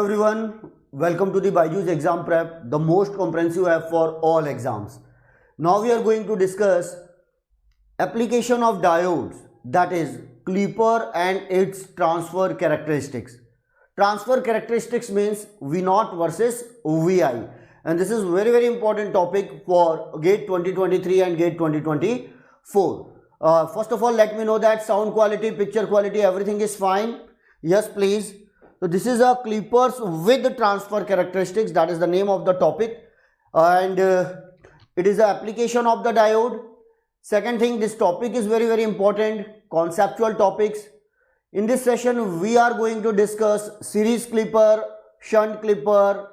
Everyone, welcome to the Byjus Exam Prep, the most comprehensive app for all exams. Now we are going to discuss application of diodes, that is clipper and its transfer characteristics. Transfer characteristics means V0 versus Vi, and this is very important topic for GATE 2023 and GATE 2024. First of all, let me know that sound quality, picture quality, everything is fine. Yes, please. So this is a clippers with transfer characteristics, that is the name of the topic, and it is the application of the diode. Second thing, this topic is very important, conceptual topics. In this session we are going to discuss series clipper, shunt clipper,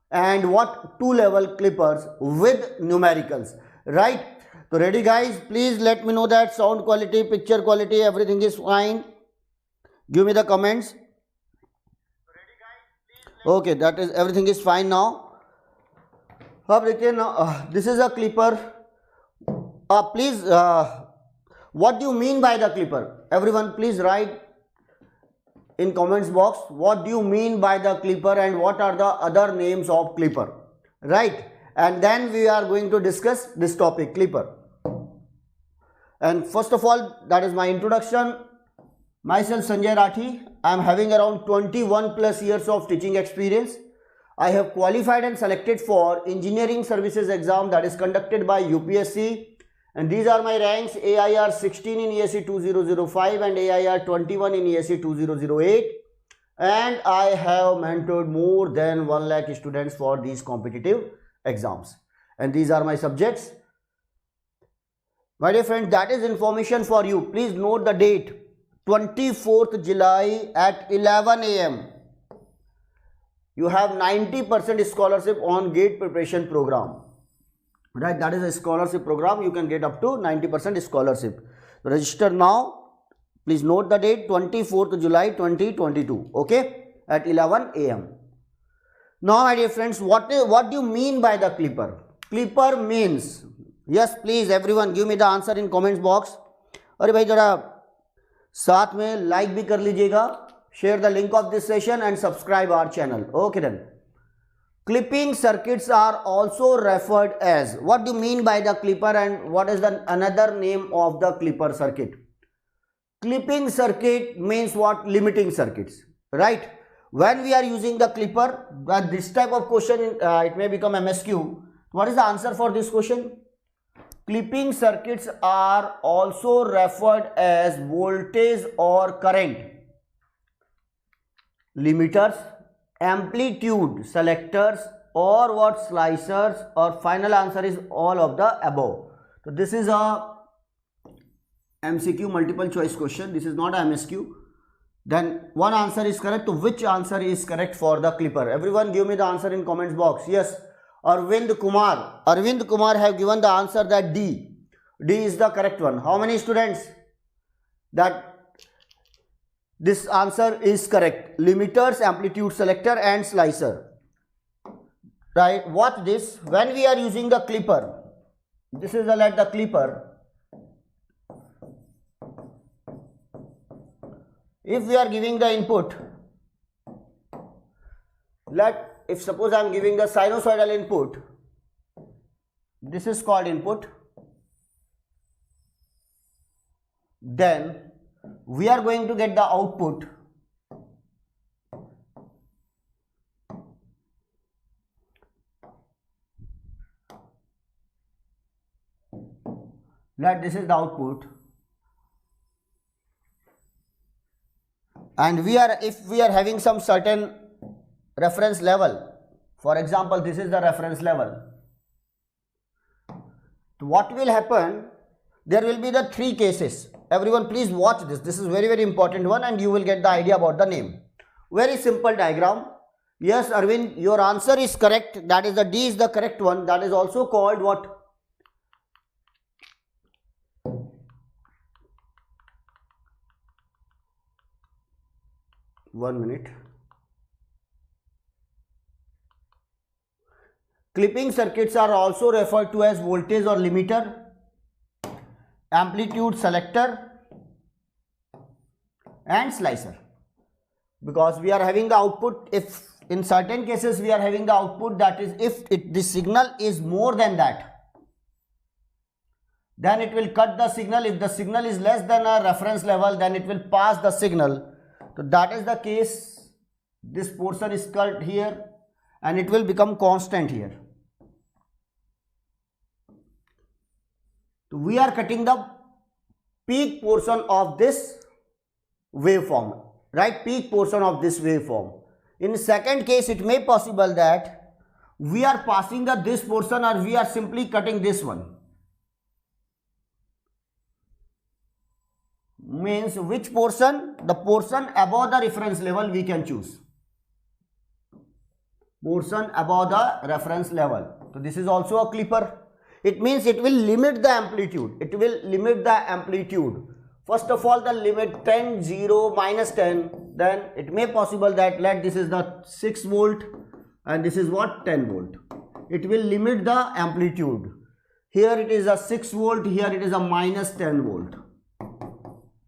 and what two level clippers with numericals, right? So ready guys, please let me know that sound quality, picture quality, everything is fine. Give me the comments. Okay, that is, everything is fine now. This is a clipper. Please, what do you mean by the clipper? Everyone please write in comments box what do you mean by the clipper and what are the other names of clipper, right? And then we are going to discuss this topic, clipper. And first of all, that is my introduction. Myself Sanjay Rathi. I am having around 21 plus years of teaching experience. I have qualified and selected for engineering services exam that is conducted by UPSC, and these are my ranks: AIR 16 in ECE 2005 and AIR 21 in ECE 2008, and I have mentored more than 1 lakh students for these competitive exams, and these are my subjects. My dear friends, that is information for you. Please note the date, 24th July at 11 AM. You have 90% scholarship on GATE preparation program, right? That is a scholarship program. You can get up to 90% scholarship. Register now. Please note the date, 24th July 2022, okay, at 11 AM. Now my dear friends, what do you mean by the clipper? Clipper means, yes please everyone give me the answer in comments box. अरे भाई जरा साथ में like भी कर लीजिएगा, share the link of this session and subscribe our channel. Okay then. Clipping circuits are also referred as, what do you mean by the clipper and what is the another name of the clipper circuit? Clipping circuit means what? Limiting circuits, right? When we are using the clipper, this type of question, it may become MSQ. What is the answer for this question? Clipping circuits are also referred as voltage or current limiters, amplitude selectors, or what, slicers, or final answer is all of the above. So this is a MCQ, multiple choice question. This is not a MSQ. Then one answer is correct. So which answer is correct for the clipper? Everyone give me the answer in comments box. Yes, Arvind Kumar have given the answer that D is the correct one. How many students that this answer is correct? Limiters, amplitude selector, and slicer, right? Watch this. When we are using the clipper, this is the clipper. If we are giving the input, if suppose I am giving the sinusoidal input, this is called input, then we are going to get the output. This is the output, and if we are having some certain reference level, for example this is the reference level, so what will happen? There will be the three cases. Everyone please watch this. This is very important one, and you will get the idea about the name. Very simple diagram. Yes Arvind, your answer is correct. That is the D is the correct one. That is also called what? 1 minute. Clipping circuits are also referred to as voltage or limiter, amplitude selector, and slicer. because we are having the output. If in certain cases we are having the output, that is if the signal is more than that, then it will cut the signal. If the signal is less than a reference level, then it will pass the signal. So that is the case. This portion is cut here and it will become constant here. So we are cutting the peak portion of this waveform, right? Peak portion of this waveform. In the second case, it may possible that we are passing the this portion or we are simply cutting this one. Means which portion? The portion above the reference level we can choose. Portion above the reference level. So this is also a clipper. It means it will limit the amplitude. It will limit the amplitude. First of all, the limit 10, 0, minus 10. Then it may possible that this is the 6 volt and this is what? 10 volt. It will limit the amplitude. Here it is a 6 volt. Here it is a minus 10 volt.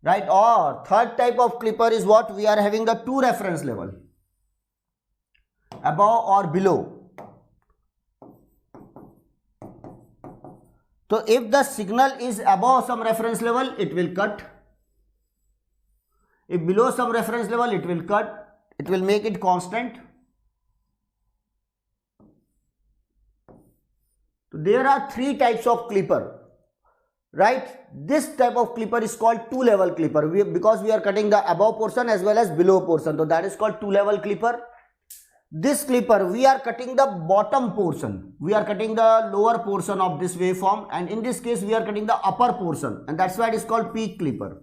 Right? Or third type of clipper is what? We are having the two reference level, above or below. So if the signal is above some reference level, it will cut. If below some reference level, it will cut. It will make it constant. So there are three types of clipper. Right? This type of clipper is called two-level clipper because we are cutting the above portion as well as below portion. So that is called two-level clipper. This clipper, we are cutting the bottom portion. We are cutting the lower portion of this waveform, and in this case we are cutting the upper portion, and that's why it is called peak clipper.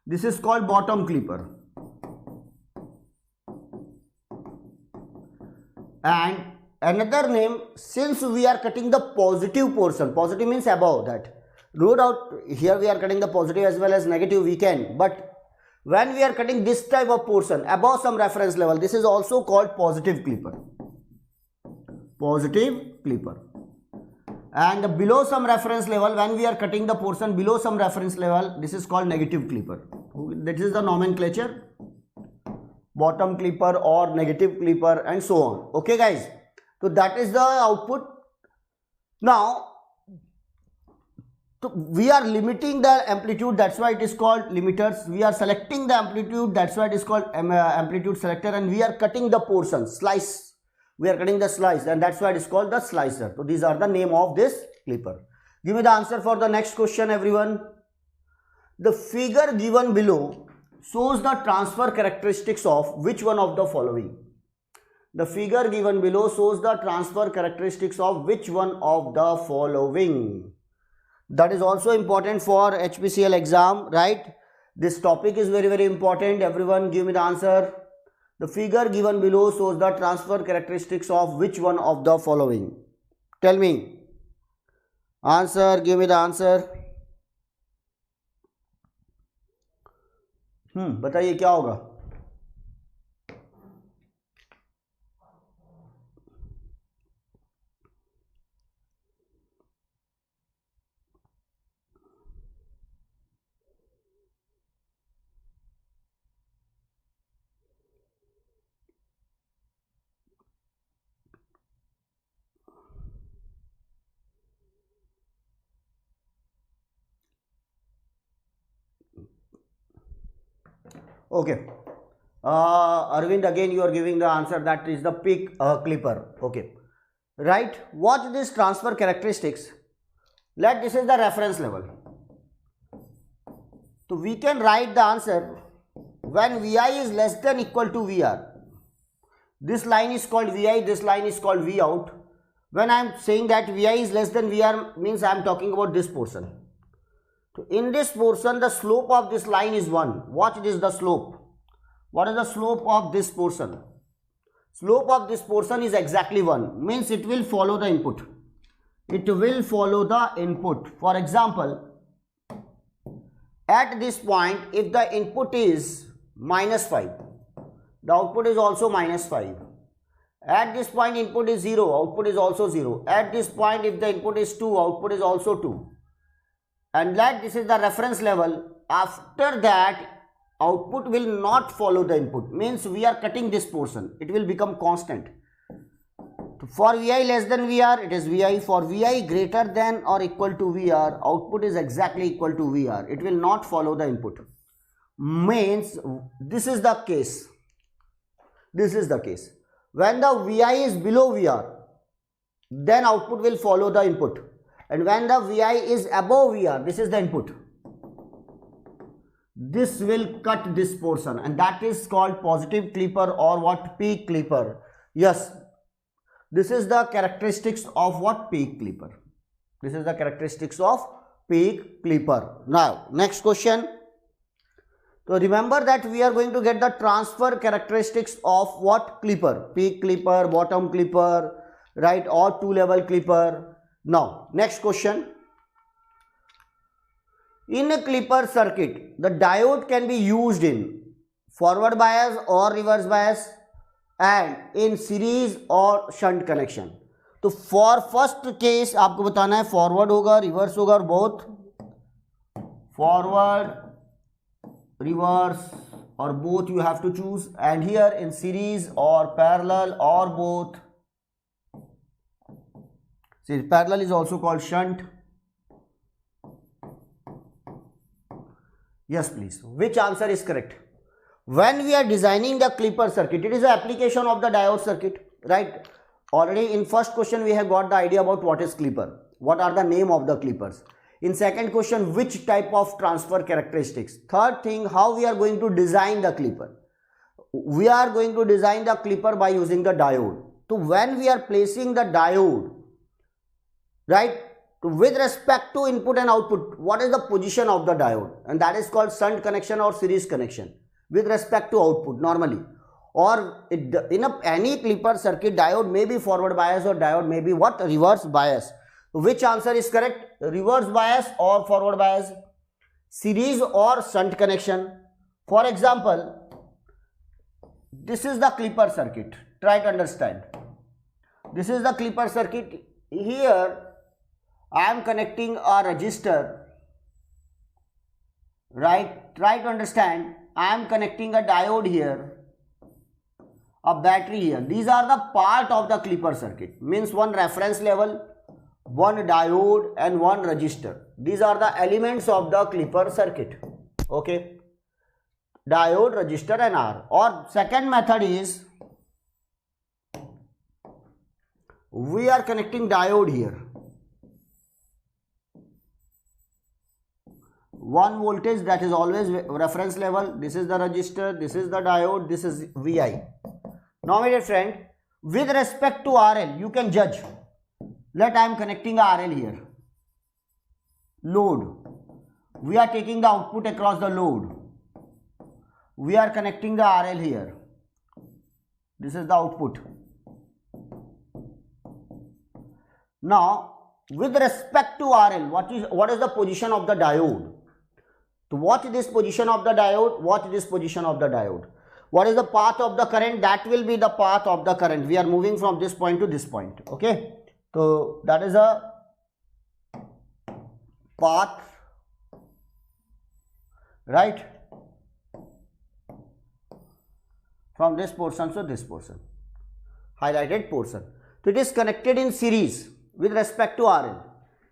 This is called bottom clipper. And another name, since we are cutting the positive portion, positive means above that. No doubt here we are cutting the positive as well as negative, we can, but when we are cutting this type of portion above some reference level, this is also called positive clipper. Positive clipper. And below some reference level, when we are cutting the portion below some reference level, this is called negative clipper. That is the nomenclature. Bottom clipper or negative clipper and so on. Okay guys. So that is the output. Now, we are limiting the amplitude, that's why it is called limiters. We are selecting the amplitude, that's why it is called amplitude selector, and we are cutting the portion, slice. We are cutting the slice, and that's why it is called the slicer. So these are the name of this clipper. Give me the answer for the next question, everyone. The figure given below shows the transfer characteristics of which one of the following? The figure given below shows the transfer characteristics of which one of the following? That is also important for HPCL exam, right? This topic is very, very important. Everyone give me the answer. The figure given below shows the transfer characteristics of which one of the following? Tell me. Answer, give me the answer. बताइए क्या होगा? Okay, Arvind, again you are giving the answer, that is the peak clipper. Okay, right? Watch this transfer characteristics. This is the reference level. So we can write the answer when Vi is less than equal to Vr. This line is called Vi, this line is called Vout. When I am saying that Vi is less than Vr, means I am talking about this portion. So in this portion, the slope of this line is 1. Watch this, the slope. What is the slope of this portion? Slope of this portion is exactly 1. Means it will follow the input. It will follow the input. For example, at this point, if the input is -5, the output is also -5. At this point, input is 0, output is also 0. At this point, if the input is 2, output is also 2. And this is the reference level. After that, output will not follow the input, means we are cutting this portion, it will become constant. For Vi less than Vr, it is Vi. For Vi greater than or equal to Vr, output is exactly equal to Vr. It will not follow the input. Means this is the case. This is the case. When the Vi is below Vr, then output will follow the input. And when the Vi is above Vr, this is the input. This will cut this portion, and that is called positive clipper or what? Peak clipper. Yes. This is the characteristics of what? Peak clipper. This is the characteristics of peak clipper. Now, next question. So, remember that we are going to get the transfer characteristics of what? Clipper. Peak clipper, bottom clipper, right? Or two-level clipper. Now, next question. In a clipper circuit, the diode can be used in forward bias or reverse bias, and in series or shunt connection. तो for first case आपको बताना है forward होगा, reverse होगा और both forward, reverse or both you have to choose, and here in series or parallel or both. See, parallel is also called shunt. Yes, please. Which answer is correct? When we are designing the clipper circuit, it is an application of the diode circuit, right? Already in first question we have got the idea about what is clipper, what are the name of the clippers. In second question, which type of transfer characteristics. Third thing, how we are going to design the clipper. We are going to design the clipper by using the diode. So when we are placing the diode, right, with respect to input and output, what is the position of the diode? And that is called shunt connection or series connection. With respect to output normally, or in any clipper circuit, diode may be forward bias or diode may be what? Reverse bias. Which answer is correct? Reverse bias or forward bias, series or shunt connection. For example, this is the clipper circuit. Try to understand. This is the clipper circuit. Here I am connecting a resistor, right? Try to understand. I am connecting a diode here, a battery here. These are the part of the clipper circuit. Means one reference level, one diode and one resistor. These are the elements of the clipper circuit. Okay. Diode, resistor and R. Or second method is, we are connecting diode here. One voltage, that is always reference level. This is the resistor, this is the diode, this is Vi. Now my dear friend, with respect to RL, you can judge. Let I am connecting a RL here. Load. We are taking the output across the load. We are connecting the RL here. This is the output. Now, with respect to RL, what is the position of the diode? To watch this position of the diode, watch this position of the diode. What is the path of the current? That will be the path of the current. We are moving from this point to this point. Okay. So that is a path, right? From this portion to this portion. Highlighted portion. So it is connected in series with respect to RL.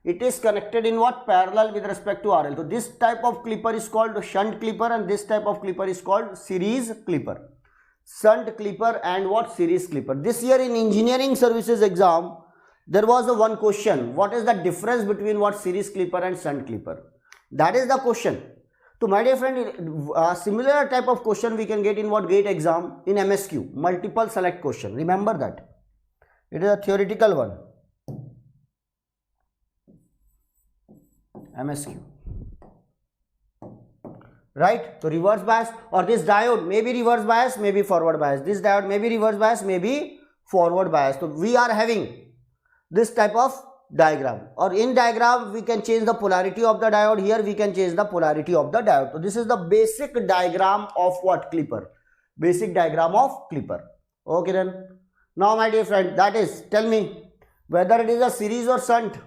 It is connected in what? Parallel with respect to RL. So this type of clipper is called shunt clipper and this type of clipper is called series clipper. Shunt clipper and what? Series clipper. This year in engineering services exam, there was a one question. What is the difference between what? Series clipper and shunt clipper? That is the question. So my dear friend, similar type of question we can get in what? GATE exam in MSQ. Multiple select question. Remember that. It is a theoretical one. MSQ, right? So reverse bias, or this diode may be reverse bias, may be forward bias. This diode may be reverse bias, may be forward bias. So we are having this type of diagram, or in diagram we can change the polarity of the diode. Here we can change the polarity of the diode. So this is the basic diagram of what? Clipper. Basic diagram of clipper. Okay then. Now my dear friend, that is, tell me whether it is a series or shunt.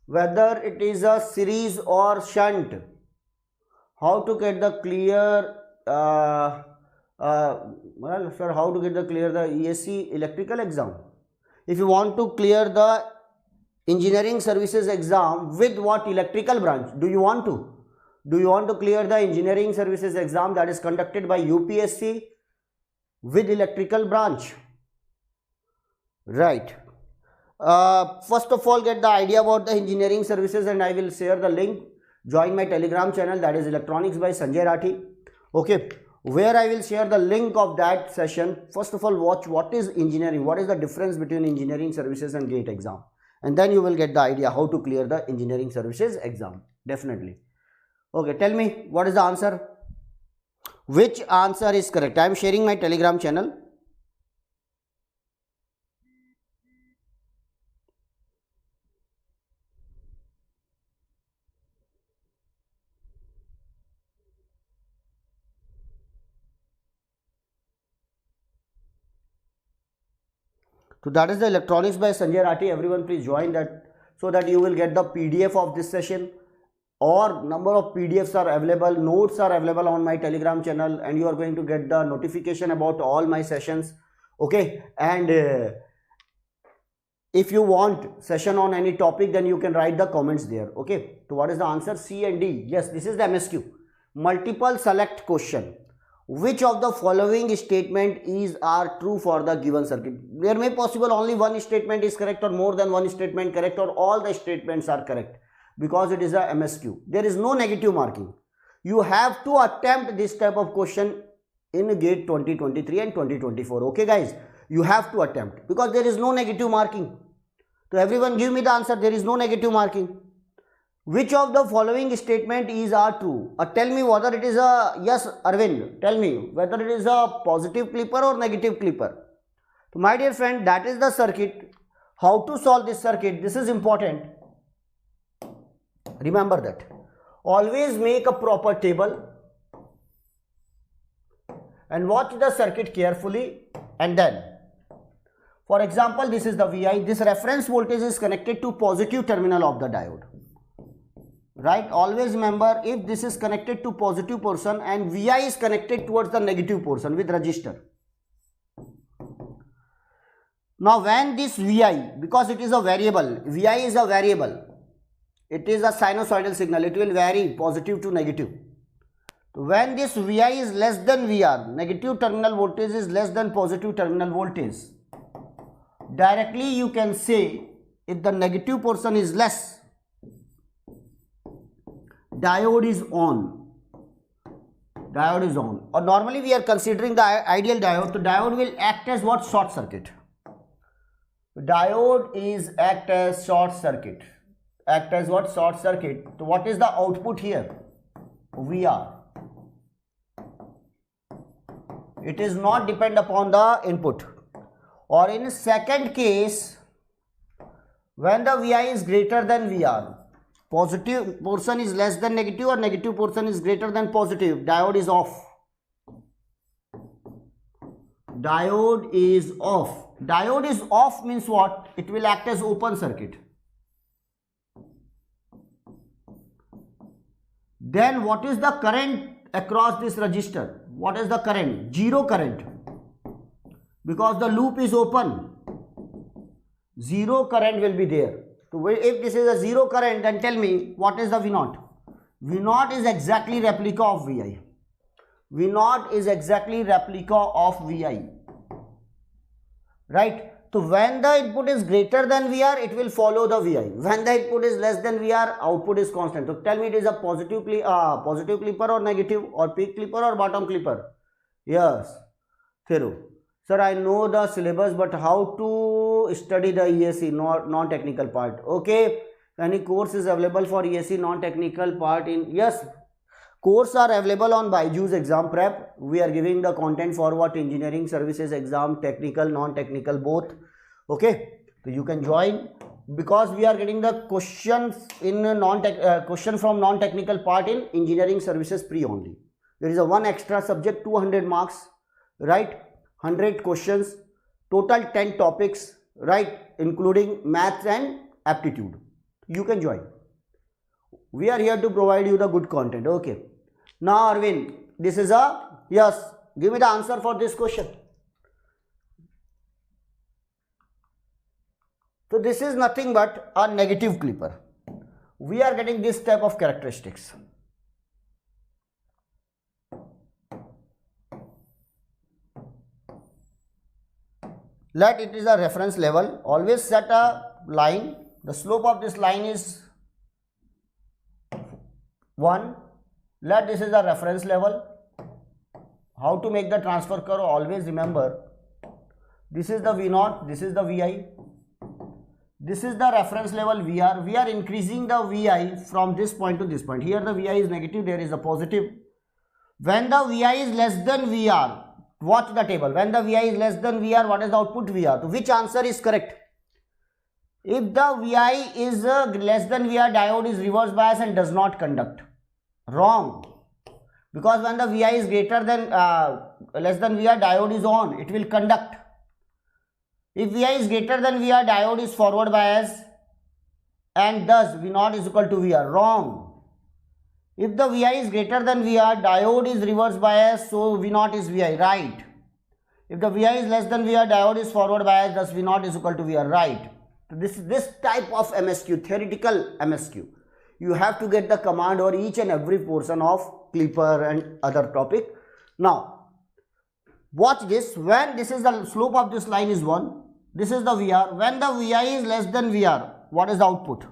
Whether it is a series or shunt, how to get the clear well sir, how to get the clear the ECE electrical exam? If you want to clear the engineering services exam with what electrical branch do you want to? Do you want to clear the engineering services exam that is conducted by UPSC with electrical branch? Right. First of all, get the idea about the engineering services, and I will share the link. Join my Telegram channel, that is Electronics by Sanjay Rathi. Okay, where I will share the link of that session. First of all, watch what is engineering, what is the difference between engineering services and GATE exam, and then you will get the idea how to clear the engineering services exam. Definitely. Okay, tell me what is the answer. Which answer is correct? I am sharing my Telegram channel. So that is the Electronics by Sanjay Rathi. Everyone please join that so that you will get the PDF of this session, or number of PDFs are available, notes are available on my Telegram channel, and you are going to get the notification about all my sessions. Okay, and if you want session on any topic, then you can write the comments there. Okay, so what is the answer? C and D. Yes, this is the MSQ. Multiple select question. Which of the following statement are true for the given circuit? There may possible only one statement is correct, or more than one statement correct, or all the statements are correct, because it is a MSQ. There is no negative marking. You have to attempt this type of question in GATE 2023 and 2024. Okay guys, you have to attempt, because there is no negative marking. So everyone give me the answer. There is no negative marking. Which of the following statement are true? Tell me whether it is a, yes Arvind, tell me whether it is a positive clipper or negative clipper. So my dear friend, that is the circuit. How to solve this circuit? This is important. Remember that. Always make a proper table and watch the circuit carefully, and then, for example, this is the VI. This reference voltage is connected to positive terminal of the diode. Right, always remember, if this is connected to positive portion and VI is connected towards the negative portion with resistor. Now when this VI, because it is a variable, VI is a variable, it is a sinusoidal signal, it will vary positive to negative. When this VI is less than VR, negative terminal voltage is less than positive terminal voltage, directly you can say if the negative portion is less, diode is on. Diode is on. Or normally we are considering the ideal diode. So diode will act as what? Short circuit. Diode is act as short circuit. Act as what? Short circuit. So what is the output here? VR. It is not depend upon the input. Or in second case, when the VI is greater than VR, positive portion is less than negative or negative portion is greater than positive, diode is off. Diode is off. Diode is off means what? It will act as open circuit. Then what is the current across this resistor? What is the current? Zero current, because the loop is open. Zero current will be there. So if this is a zero current, then tell me what is the V0? V0 is exactly replica of Vi. V0 is exactly replica of Vi. Right? So when the input is greater than VR, it will follow the Vi. When the input is less than VR, output is constant. So tell me, it is a positive clipper or negative, or peak clipper or bottom clipper? Yes, Thiru. Sir, I know the syllabus, but how to study the ECE non-technical part? Okay, any course is available for ECE non-technical part in? Yes, course are available on BYJU'S exam prep. We are giving the content for what? Engineering services exam, technical, non-technical, both. Okay, so you can join, because we are getting the questions in question from non-technical part in engineering services pre only. There is a one extra subject, 200 marks, right? 100 questions, total 10 topics, right, including maths and aptitude. You can join. We are here to provide you the good content. Okay, Now Arvind, this is a, yes, give me the answer for this question. So this is nothing but a negative clipper. We are getting this type of characteristics. Let it is a reference level. Always set a line. The slope of this line is 1. Let this is a reference level. How to make the transfer curve? Always remember, this is the V0, this is the Vi. This is the reference level VR. We are increasing the Vi from this point to this point. Here the Vi is negative, there is a positive. When the Vi is less than VR, watch the table. When the Vi is less than VR, what is the output VR? So which answer is correct? If the Vi is less than VR, diode is reverse bias and does not conduct. Wrong. Because when the Vi is greater than less than VR, diode is on. It will conduct. If Vi is greater than VR, diode is forward bias and thus V0 is equal to VR. Wrong. If the Vi is greater than VR, diode is reverse bias, so V0 is Vi. Right. If the Vi is less than VR, diode is forward bias, thus V0 is equal to VR. Right. So this type of MSQ, theoretical MSQ, you have to get the command or each and every portion of clipper and other topic. Now, watch this. When this is the slope of this line is 1, this is the VR. When the Vi is less than VR, what is the output?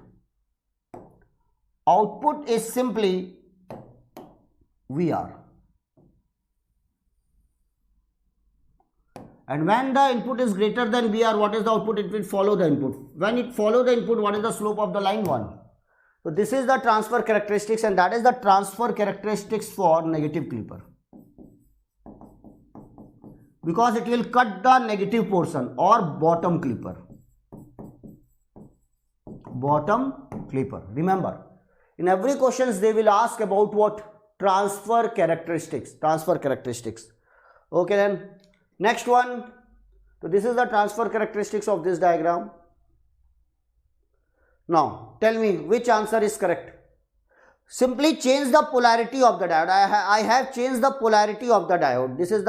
Output is simply VR. And when the input is greater than VR, what is the output? It will follow the input. When it follow the input, what is the slope of the line? 1. So this is the transfer characteristics, and that is the transfer characteristics for negative clipper. Because it will cut the negative portion, or bottom clipper. Bottom clipper. Remember, in every questions they will ask about what? Transfer characteristics. Transfer characteristics. Okay then. Next one. So this is the transfer characteristics of this diagram. Now tell me which answer is correct. Simply change the polarity of the diode. I have changed the polarity of the diode. This is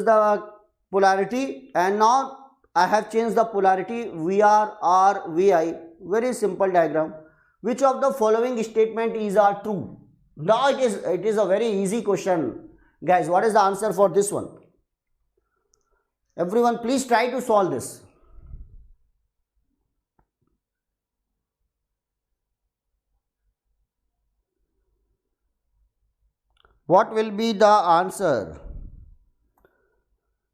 the polarity, and now I have changed the polarity VR or Vi. Very simple diagram. Which of the following statement is are true? Now it is a very easy question, guys. What is the answer for this one? Everyone, please try to solve this. What will be the answer?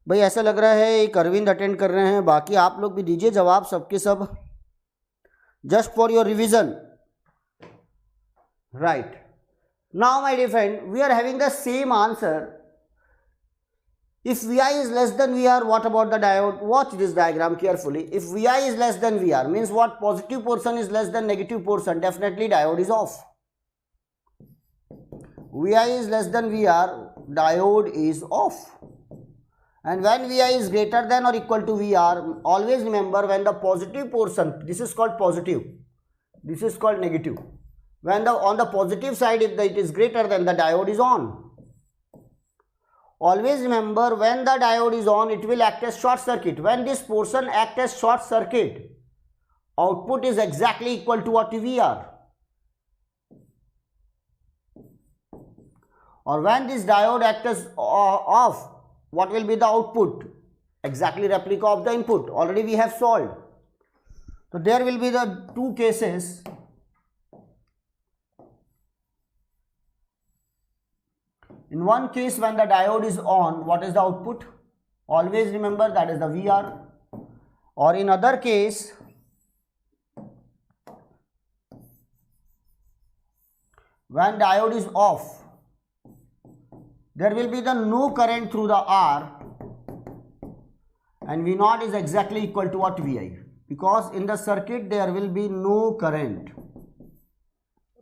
भाई ऐसा लग रहा है एक Arvind attend कर रहे हैं, बाकी आप लोग भी दीजिए जवाब सबके सब, just for your revision. Right. Now my dear friend, we are having the same answer. If Vi is less than VR, what about the diode? Watch this diagram carefully. If Vi is less than VR, means what? Positive portion is less than negative portion. Definitely diode is off. Vi is less than VR, diode is off. And when Vi is greater than or equal to VR, always remember when the positive portion, this is called positive, this is called negative. When on the positive side, if it is greater than, the diode is on. Always remember, when the diode is on, it will act as short circuit. When this portion acts as short circuit, output is exactly equal to what? VR. Or when this diode acts as off, what will be the output? Exactly replica of the input. Already we have solved. So there will be the two cases. In one case, when the diode is on, what is the output? Always remember, that is the VR. Or in other case, when diode is off, there will be the no current through the R, and V0 is exactly equal to what? Vi. Because in the circuit there will be no current.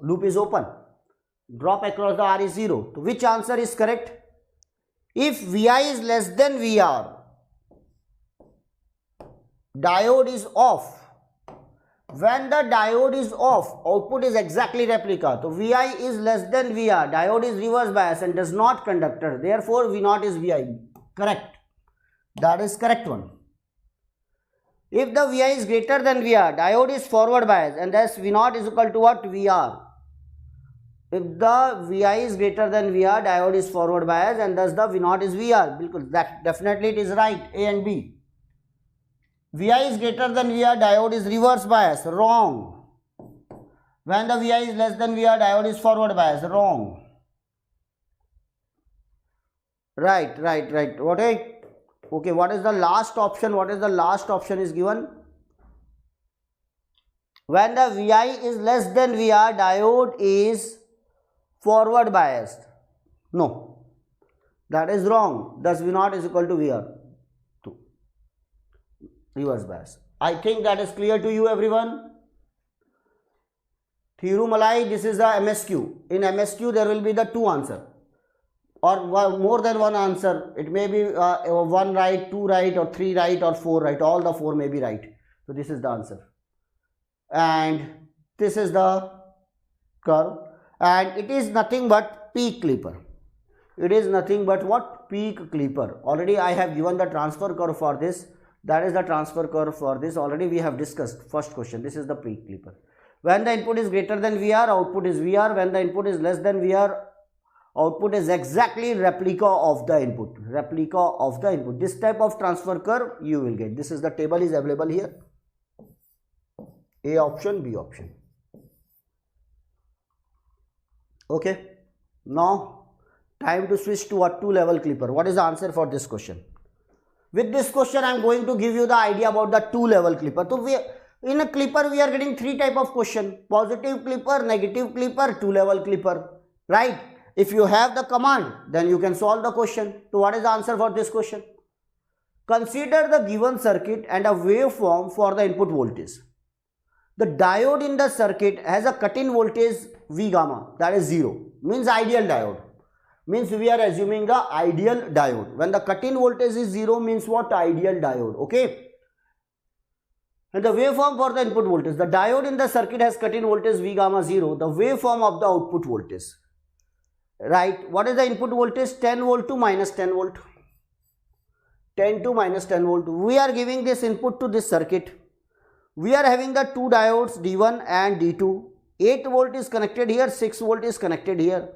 Loop is open. Drop across the R is 0. So which answer is correct? If Vi is less than VR, diode is off. when the diode is off, output is exactly replica. So Vi is less than VR. Diode is reverse bias and does not conductor. Therefore, V0 is Vi. Correct. That is correct one. If the Vi is greater than VR, diode is forward bias and thus V0 is equal to what? VR. If the Vi is greater than VR, diode is forward bias and thus the V0 is VR. Because that definitely it is right. A and B. Vi is greater than VR, diode is reverse bias. Wrong. When the Vi is less than VR, diode is forward bias. Wrong. Right. Okay, what is the last option? What is the last option is given? When the Vi is less than VR, diode is forward biased. No, that is wrong. Thus V0 is equal to VR. Reverse bias. I think that is clear to you, everyone. Thiru Malai, this is the MSQ. In MSQ, there will be the two answer or more than one answer. It may be 1 right, 2 right, or 3 right, or 4 right. All the 4 may be right. So this is the answer. And this is the curve. And it is nothing but peak clipper. It is nothing but what? Peak clipper. Already I have given the transfer curve for this. That is the transfer curve for this. Already we have discussed. First question. This is the peak clipper. When the input is greater than VR, output is VR. When the input is less than VR, output is exactly replica of the input. Replica of the input. This type of transfer curve you will get. This is the table is available here. A option, B option. Okay. Now time to switch to a 2-level clipper. What is the answer for this question? With this question, I am going to give you the idea about the 2-level clipper. So in a clipper, we are getting 3 type of question. Positive clipper, negative clipper, 2-level clipper. Right? If you have the command, then you can solve the question. So what is the answer for this question? Consider the given circuit and a waveform for the input voltage. The diode in the circuit has a cut-in voltage V gamma, that is 0. Means ideal diode. Means we are assuming the ideal diode. When the cut-in voltage is 0 means what? Ideal diode. Okay. And the waveform for the input voltage. The diode in the circuit has cut-in voltage V gamma 0. The waveform of the output voltage. Right. What is the input voltage? 10 volt to minus 10 volt. 10 to minus 10 volt. We are giving this input to this circuit. We are having the 2 diodes D1 and D2. 8 volt is connected here. 6 volt is connected here.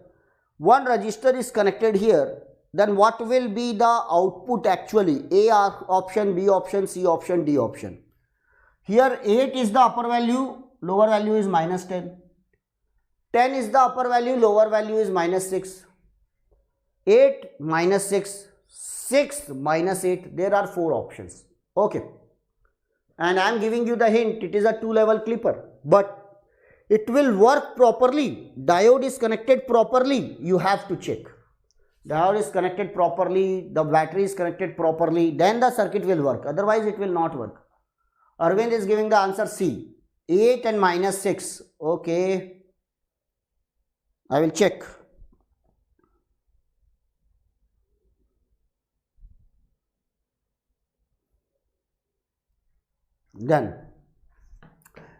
One resistor is connected here. Then what will be the output actually? A option, B option, C option, D option. Here 8 is the upper value, lower value is minus 10. 10 is the upper value, lower value is minus 6. 8 minus 6, 6 minus 8. There are 4 options. Okay. And I am giving you the hint. It is a 2-level clipper. But it will work properly. Diode is connected properly. You have to check. Diode is connected properly. The battery is connected properly. Then the circuit will work. Otherwise, it will not work. Arvind is giving the answer C. 8 and minus 6. Okay. I will check. Done.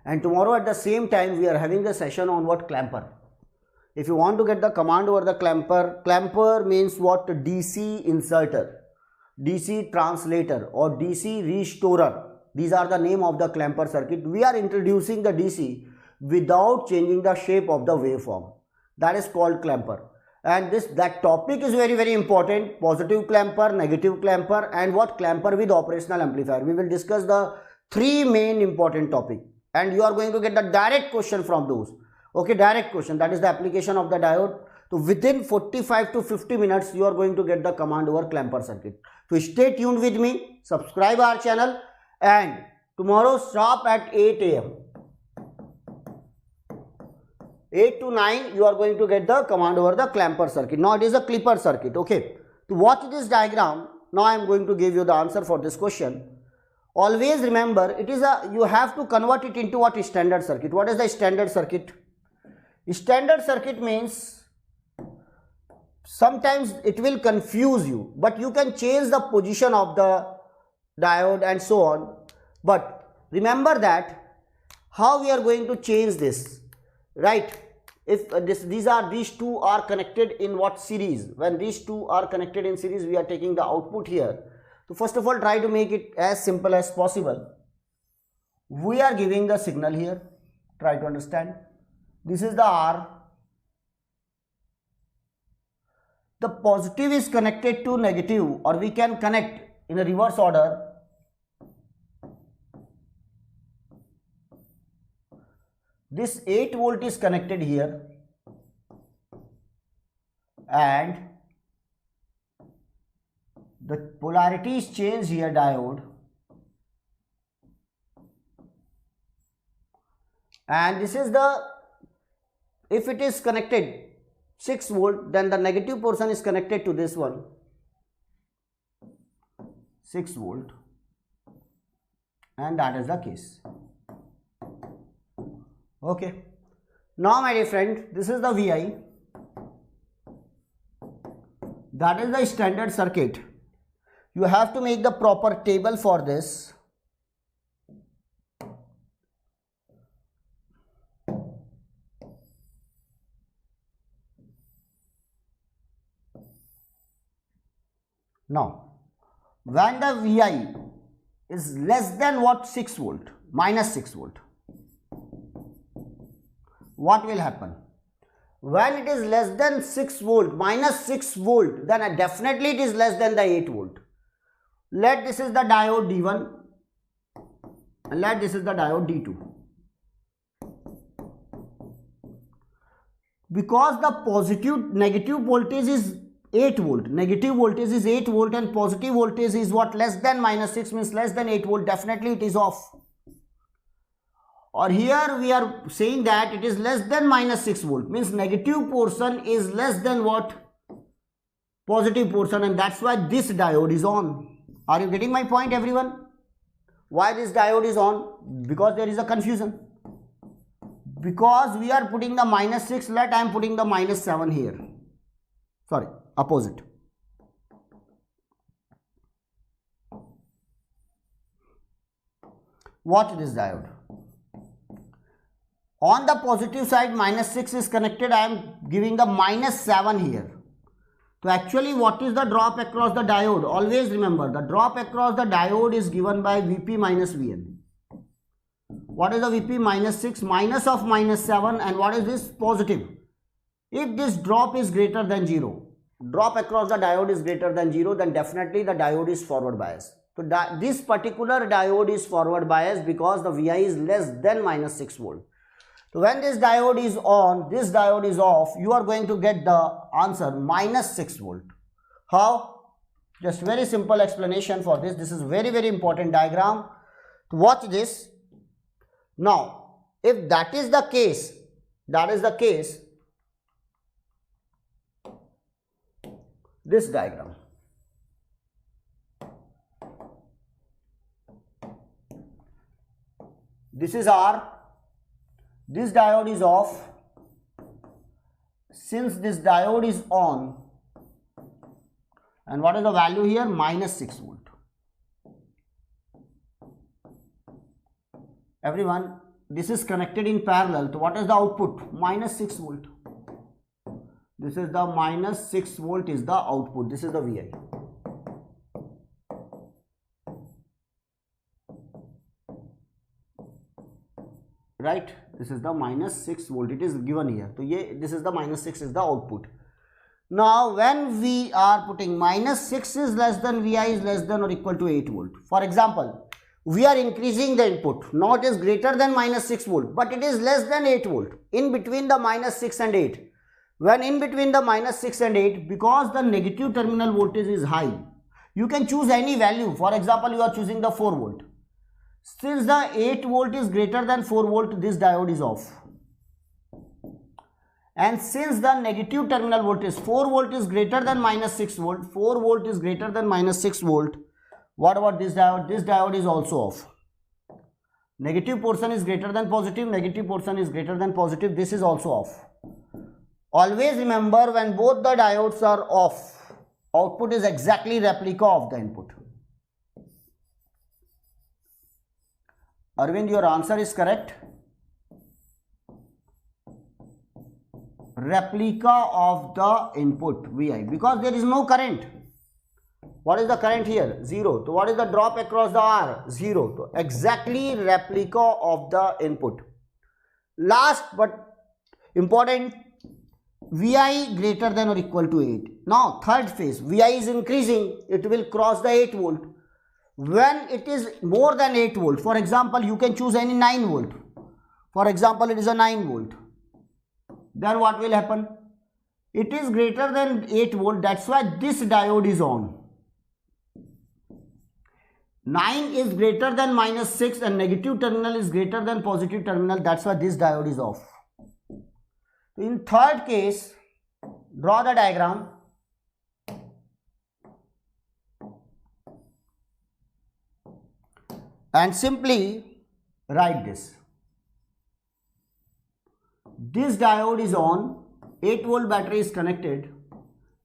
And tomorrow at the same time we are having a session on what? Clamper. If you want to get the command over the clamper, clamper means what? DC inserter, DC translator or DC restorer. These are the name of the clamper circuit. We are introducing the DC without changing the shape of the waveform. That is called clamper. And that topic is very, very important. Positive clamper, negative clamper, and what? Clamper with operational amplifier. We will discuss the 3 main important topics. And you are going to get the direct question from those. Okay, direct question. That is the application of the diode. So within 45 to 50 minutes, you are going to get the command over clamper circuit. So stay tuned with me. Subscribe our channel. And tomorrow sharp at 8 AM. 8 to 9, you are going to get the command over the clamper circuit. Now it is a clipper circuit. Okay. To watch this diagram, now I am going to give you the answer for this question. Always remember, it is you have to convert it into what? Standard circuit. What is the standard circuit? Standard circuit means sometimes it will confuse you, but you can change the position of the diode and so on. But remember that How we are going to change this, right? If these two are connected in what series? When these two are connected in series, we are taking the output here. So first of all, try to make it as simple as possible. We are giving the signal here. Try to understand. This is the R. The positive is connected to negative, or we can connect in a reverse order. This 8 volt is connected here, and the polarity is changed here, diode, and this is the, if it is connected 6 volt, then the negative portion is connected to this one, 6 volt, and that is the case. Okay. Now my dear friend, this is the VI. That is the standard circuit. You have to make the proper table for this. Now, when the VI is less than what? 6 volt, minus 6 volt. What will happen? When it is less than 6 volt, minus 6 volt, then definitely it is less than the 8 volt. Let this is the diode D1 and let this is the diode D2. Because the positive, negative voltage is 8 volt, negative voltage is 8 volt and positive voltage is what? Less than minus 6, means less than 8 volt, definitely it is off. Or here we are saying that it is less than minus 6 volt, means negative portion is less than what? Positive portion, and that's why this diode is on. Are you getting my point, everyone? Why this diode is on? Because there is a confusion. Because we are putting the minus 6, let I am putting the minus 7 here. Sorry, opposite. Watch this diode. On the positive side, minus 6 is connected. I am giving the minus 7 here. So actually, what is the drop across the diode? Always remember, the drop across the diode is given by Vp minus Vn. What is the Vp? Minus 6, minus of minus 7, and what is this? Positive. If this drop is greater than 0, drop across the diode is greater than 0, then definitely the diode is forward bias. So this particular diode is forward bias because the Vi is less than minus 6 volt. So when this diode is on, this diode is off, you are going to get the answer minus 6 volt. How? Just very simple explanation for this. This is very, very important diagram. Watch this. Now, if that is the case, this diagram. This is R. This diode is off. Since this diode is on, and what is the value here? Minus 6 volt. Everyone, this is connected in parallel. So what is the output? Minus 6 volt. This is the minus 6 volt is the output. This is the Vi. Right? This is the minus 6 volt. It is given here. So this is the minus 6 is the output. Now when we are putting minus 6 is less than, Vi is less than or equal to 8 volt. For example, we are increasing the input. Now it is greater than minus 6 volt, but it is less than 8 volt. In between the minus 6 and 8. When in between the minus 6 and 8, because the negative terminal voltage is high, you can choose any value. For example, you are choosing the 4 volt. Since the 8 volt is greater than 4 volt, this diode is off. And since the negative terminal voltage 4 volt is greater than minus 6 volt, 4 volt is greater than minus 6 volt, what about this diode? This diode is also off. Negative portion is greater than positive, negative portion is greater than positive, this is also off. Always remember, when both the diodes are off, output is exactly replica of the input. Arvind, your answer is correct. replica of the input Vi, because there is no current. What is the current here? 0. So what is the drop across the R? 0. So exactly replica of the input. Last but important, Vi greater than or equal to 8. Now third phase, Vi is increasing, it will cross the 8 volt. When it is more than 8 volt, for example, you can choose any 9 volt. For example, it is a 9 volt. Then what will happen? It is greater than 8 volt, that's why this diode is on. 9 is greater than -6 and negative terminal is greater than positive terminal, that's why this diode is off. In third case, draw the diagram. And simply write this. This diode is on, 8 volt battery is connected,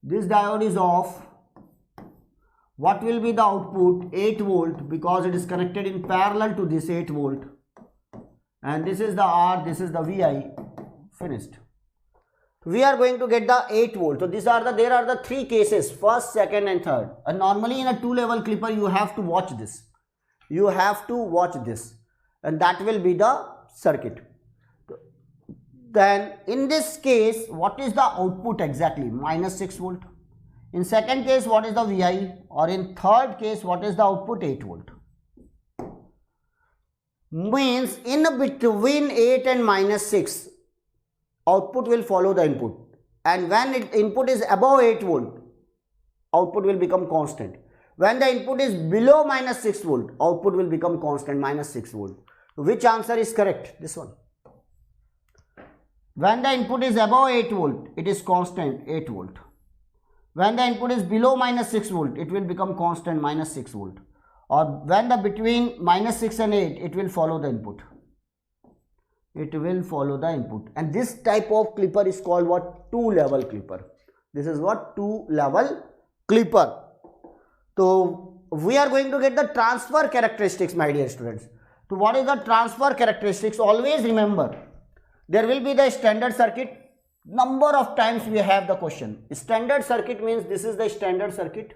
this diode is off. What will be the output? 8 volt, because it is connected in parallel to this 8 volt. And this is the R, this is the Vi. Finished. We are going to get the 8 volt. So there are the three cases, first, second and third. And normally in a 2-level clipper you have to watch this. You have to watch this, and that will be the circuit. Then in this case, what is the output exactly? -6 volt. In second case, what is the Vi? Or in third case, what is the output? 8 volt. Means in between 8 and -6, output will follow the input. And when input is above 8 volt, output will become constant. When the input is below -6 volt, output will become constant, -6 volt. Which answer is correct? This one. When the input is above 8 volt, it is constant, 8 volt. When the input is below -6 volt, it will become constant, -6 volt. Or when the between -6 and 8, it will follow the input. It will follow the input. And this type of clipper is called what? 2-level clipper. This is what? 2-level clipper. So we are going to get the transfer characteristics, my dear students. So what is the transfer characteristics? Always remember, there will be the standard circuit. Number of times we have the question. Standard circuit means this is the standard circuit.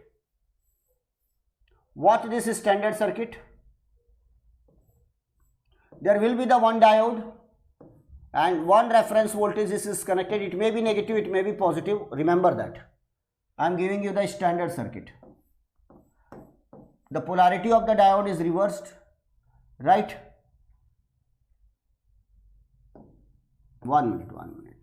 Watch this standard circuit. There will be the one diode and one reference voltage. This is connected. It may be negative, it may be positive. Remember that. I am giving you the standard circuit. The polarity of the diode is reversed, right? 1 minute, 1 minute.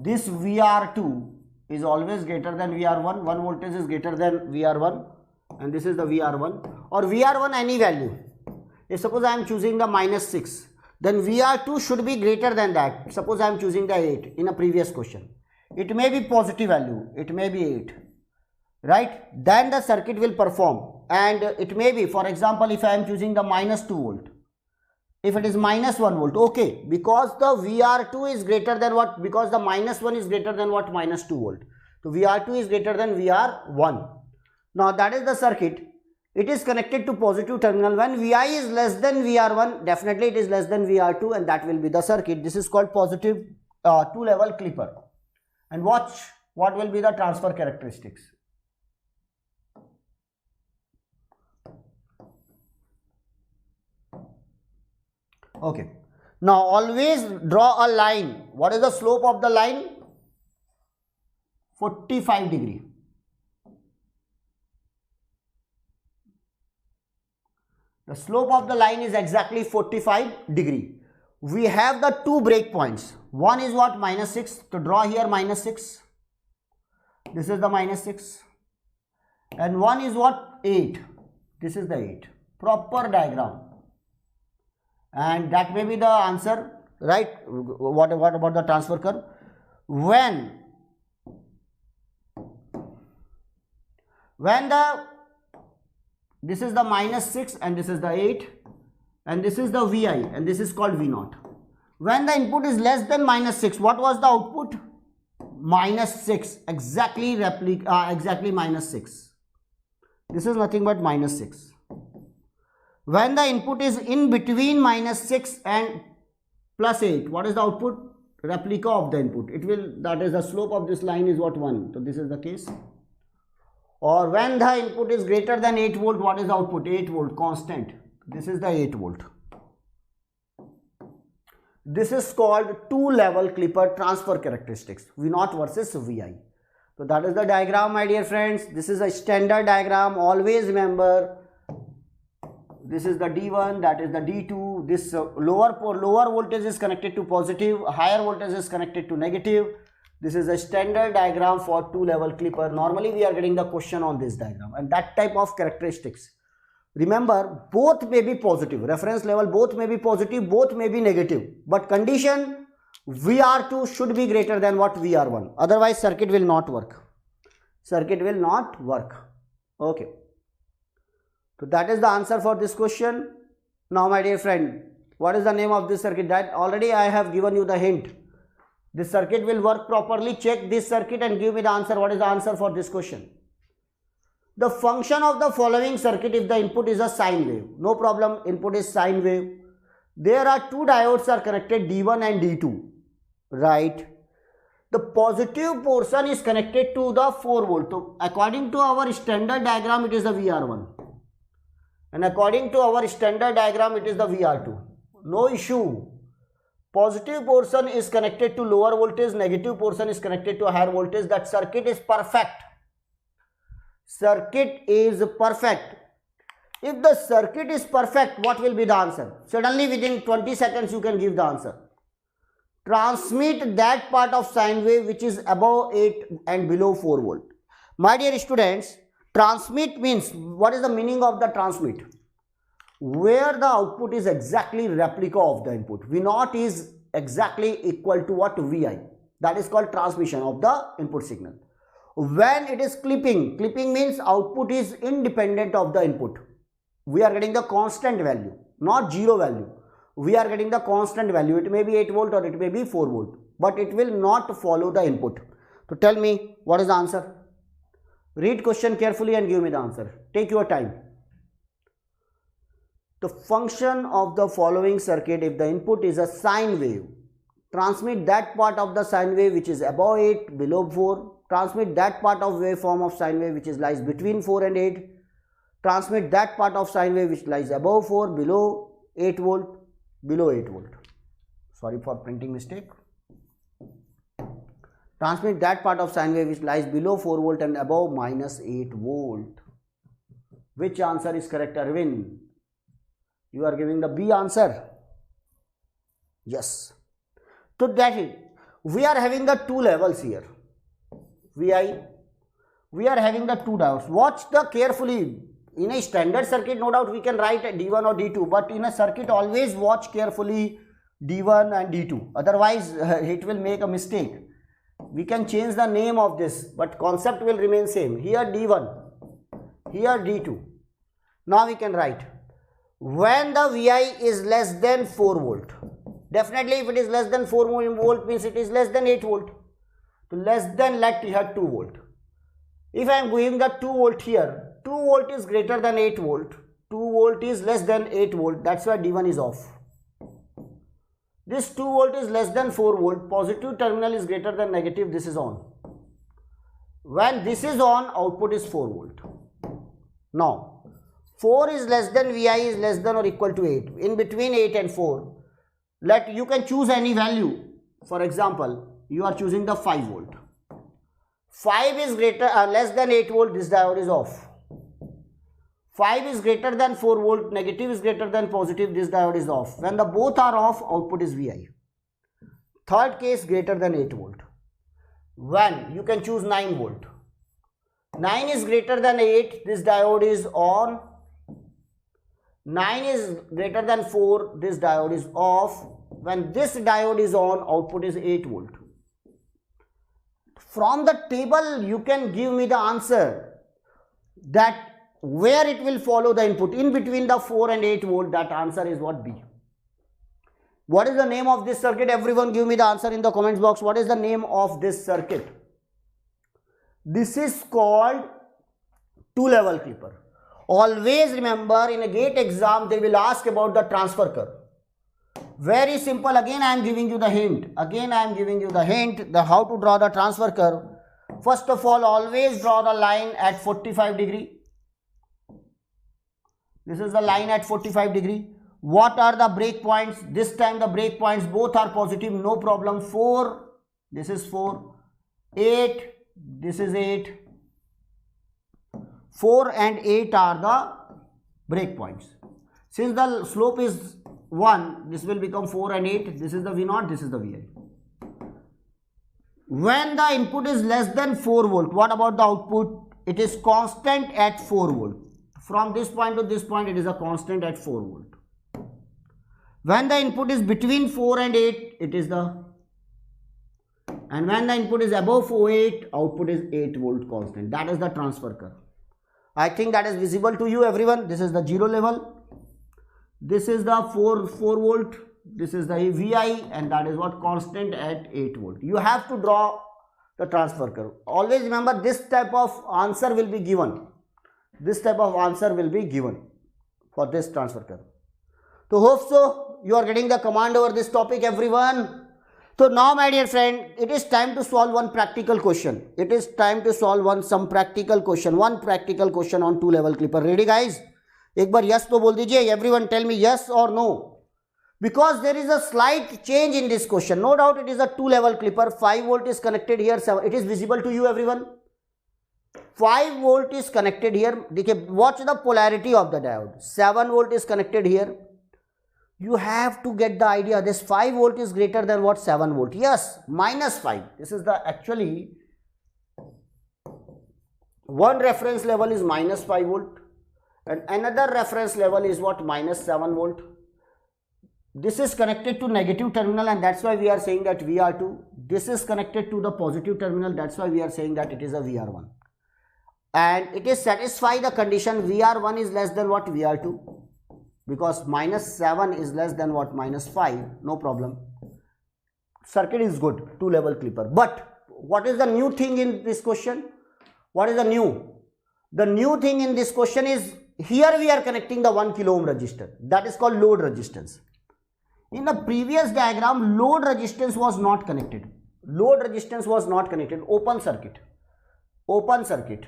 This VR2 is always greater than VR1. One voltage is greater than VR1, and this is the VR1, or VR1 any value. If suppose I am choosing the -6, then VR2 should be greater than that. Suppose I am choosing the 8 in a previous question. It may be positive value, it may be 8, right? Then the circuit will perform, and it may be, for example, if I am choosing the -2 volt, if it is -1 volt, okay, because the VR2 is greater than what? Because the -1 is greater than what? -2 volt. So VR2 is greater than VR1. Now that is the circuit. It is connected to positive terminal. When Vi is less than VR1, definitely it is less than VR2, and that will be the circuit. This is called positive 2-level clipper. And watch what will be the transfer characteristics. Okay. Now always draw a line. What is the slope of the line? 45 degree. The slope of the line is exactly 45 degree. We have the two breakpoints. One is what? -6. To draw here -6. This is the -6. And one is what? 8. This is the 8. Proper diagram. And that may be the answer, right? What about the transfer curve? When this is the -6 and this is the 8 and this is the Vi and this is called V0. When the input is less than -6, what was the output? -6, exactly -6. This is nothing but -6. When the input is in between -6 and +8, what is the output? Replica of the input. It will, that is the slope of this line is what, 1. So this is the case. Or when the input is greater than 8 volt, what is the output? 8 volt, constant. This is the 8 volt. This is called two-level clipper transfer characteristics, V0 versus Vi. So that is the diagram, my dear friends. This is a standard diagram. Always remember, this is the D1, that is the D2. This lower voltage is connected to positive, higher voltage is connected to negative. This is a standard diagram for two-level clipper. Normally we are getting the question on this diagram, and that type of characteristics. Remember, both may be positive, reference level both may be positive, both may be negative, but condition VR2 should be greater than what VR1, otherwise circuit will not work. Circuit will not work. Okay. So that is the answer for this question. Now my dear friend, what is the name of this circuit? That already I have given you the hint. This circuit will work properly. Check this circuit and give me the answer. What is the answer for this question? The function of the following circuit if the input is a sine wave. No problem, input is sine wave. There are two diodes are connected, D1 and D2. Right. The positive portion is connected to the 4 volt. So according to our standard diagram, it is the VR1. And according to our standard diagram, it is the VR2. No issue. Positive portion is connected to lower voltage, negative portion is connected to higher voltage. That circuit is perfect. Circuit is perfect. If the circuit is perfect, what will be the answer? Suddenly within 20 seconds you can give the answer. Transmit that part of sine wave which is above 8 and below 4 volt. My dear students, transmit means, what is the meaning of the transmit? Where the output is exactly replica of the input. V0 is exactly equal to what? Vi. That is called transmission of the input signal. When it is clipping, clipping means output is independent of the input. We are getting the constant value, not zero value. We are getting the constant value. It may be 8 volt or it may be 4 volt, but it will not follow the input. So tell me, what is the answer? Read question carefully and give me the answer. Take your time. The function of the following circuit if the input is a sine wave, transmit that part of the sine wave which is above 8, below 4, transmit that part of waveform of sine wave which is lies between 4 and 8, transmit that part of sine wave which lies above 4, below 8 volt, below 8 volt. Sorry for printing mistake. Transmit that part of sine wave which lies below 4 volt and above -8 volt. Which answer is correct, Arvind? You are giving the B answer. Yes. So that is, we are having the two levels here. Vi. We are having the two diodes. Watch the carefully. In a standard circuit, no doubt we can write D1 or D2, but in a circuit always watch carefully D1 and D2. Otherwise it will make a mistake. We can change the name of this, but concept will remain same. Here D1, here D2. Now we can write, when the Vi is less than 4 volt, definitely if it is less than 4 volt means it is less than 8 volt. So less than, let here 2 volt. If I am giving the 2 volt here, 2 volt is greater than 8 volt, 2 volt is less than 8 volt, that's why D1 is off. This 2 volt is less than 4 volt, positive terminal is greater than negative, this is on. When this is on, output is 4 volt. Now, 4 is less than Vi is less than or equal to 8. In between 8 and 4, you can choose any value. For example, you are choosing the 5 volt. 5 is less than 8 volt, this diode is off. 5 is greater than 4 volt, negative is greater than positive, this diode is off. When the both are off, output is Vi. Third case, greater than 8 volt. When you can choose 9 volt. 9 is greater than 8, this diode is on. 9 is greater than 4, this diode is off. When this diode is on, output is 8 volt. From the table, you can give me the answer that where it will follow the input. In between the 4 and 8 volt, that answer is what? B. What is the name of this circuit? Everyone give me the answer in the comments box. What is the name of this circuit? This is called two-level clipper. Always remember, in a GATE exam they will ask about the transfer curve. Very simple. Again I am giving you the hint. How to draw the transfer curve. First of all, always draw the line at 45 degree. This is the line at 45 degree. What are the break points? This time the break points both are positive, no problem. 4, this is 4, 8, this is 8. 4 and 8 are the break points. Since the slope is 1, this will become 4 and 8. This is the V0, this is the Vi. When the input is less than 4 volt, what about the output? It is constant at 4 volt. From this point to this point, it is a constant at 4 volt. When the input is between 4 and 8, it is the, and when the input is above 8, output is 8 volt constant. That is the transfer curve. I think that is visible to you, everyone. This is the 0 level. This is the 4 volt. This is the Vi, and that is what constant at 8 volt. You have to draw the transfer curve. Always remember, this type of answer will be given. This type of answer will be given for this transfer curve. So hope so you are getting the command over this topic, everyone. So now, my dear friend, it is time to solve one practical question. It is time to solve one practical question on two-level clipper. Ready, guys? एक बार yes तो बोल दीजिए. Everyone tell me yes or no. Because there is a slight change in this question. No doubt it is a two-level clipper. 5 volt is connected here. It is visible to you, everyone. 5 volt is connected here. Watch the polarity of the diode. 7 volt is connected here. You have to get the idea. This 5 volt is greater than what? 7 volt. Yes, minus 5. This is the actually one reference level is minus 5 volt and another reference level is what? Minus 7 volt. This is connected to negative terminal, and that's why we are saying that VR2. This is connected to the positive terminal. That's why we are saying that it is a VR1. And it is satisfy the condition VR1 is less than what? VR2. Because minus 7 is less than what? Minus 5. No problem. Circuit is good. Two-level clipper. But what is the new thing in this question? What is the new? The new thing in this question is, here we are connecting the 1 kilo ohm resistor. That is called load resistance. In the previous diagram, load resistance was not connected. Load resistance was not connected. Open circuit. Open circuit.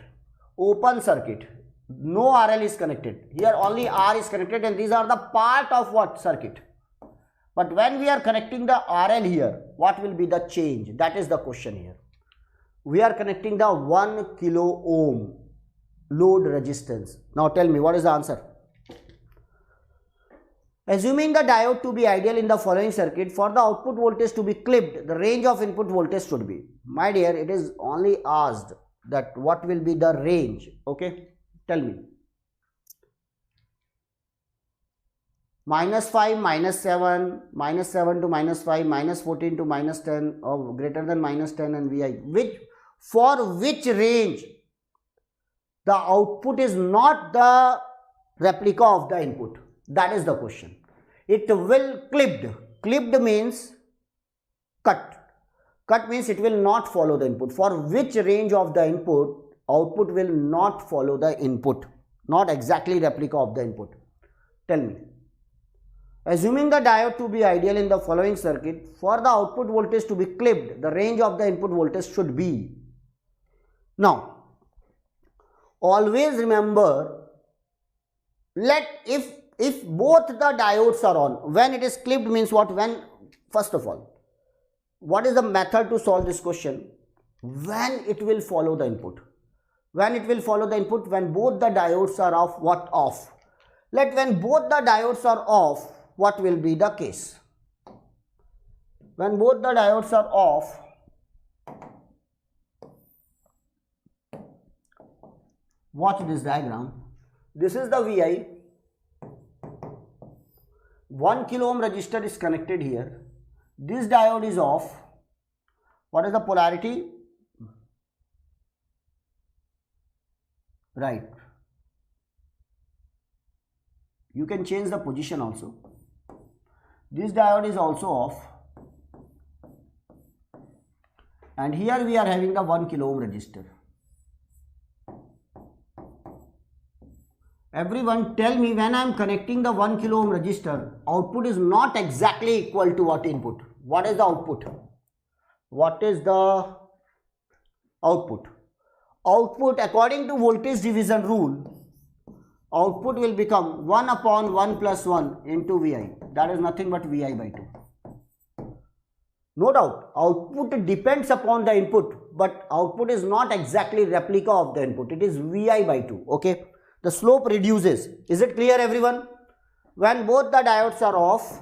Open circuit. No RL is connected. Here only R is connected, and these are the part of what? Circuit. But when we are connecting the RL here, what will be the change? That is the question here. We are connecting the 1 kilo ohm load resistance. Now tell me, what is the answer? Assuming the diode to be ideal in the following circuit, for the output voltage to be clipped, the range of input voltage should be. My dear, it is only asked that what will be the range. Okay, tell me. Minus 5, minus 7, minus 7 to minus 5, minus 14 to minus 10, or greater than minus 10 and Vi. For which range the output is not the replica of the input? That is the question. It will clipped. Clipped means cut. Cut means it will not follow the input. For which range of the input, output will not follow the input, not exactly replica of the input. Tell me. Assuming the diode to be ideal in the following circuit, for the output voltage to be clipped, the range of the input voltage should be. Now, always remember, if both the diodes are on, when it is clipped means what? When, first of all, what is the method to solve this question? When it will follow the input. When it will follow the input? When both the diodes are off. What off? When both the diodes are off, what will be the case? When both the diodes are off, watch this diagram. This is the Vi. 1 kilo ohm resistor is connected here. This diode is off. What is the polarity? Right. You can change the position also. This diode is also off, and here we are having the 1 kilo ohm resistor. Everyone tell me, when I am connecting the 1 kilo ohm resistor, output is not exactly equal to what input? What is the output? What is the output? Output, according to voltage division rule, output will become 1 upon 1 plus 1 into Vi. That is nothing but Vi by 2. No doubt, output depends upon the input, but output is not exactly replica of the input. It is Vi by 2. Okay. The slope reduces. Is it clear, everyone? When both the diodes are off,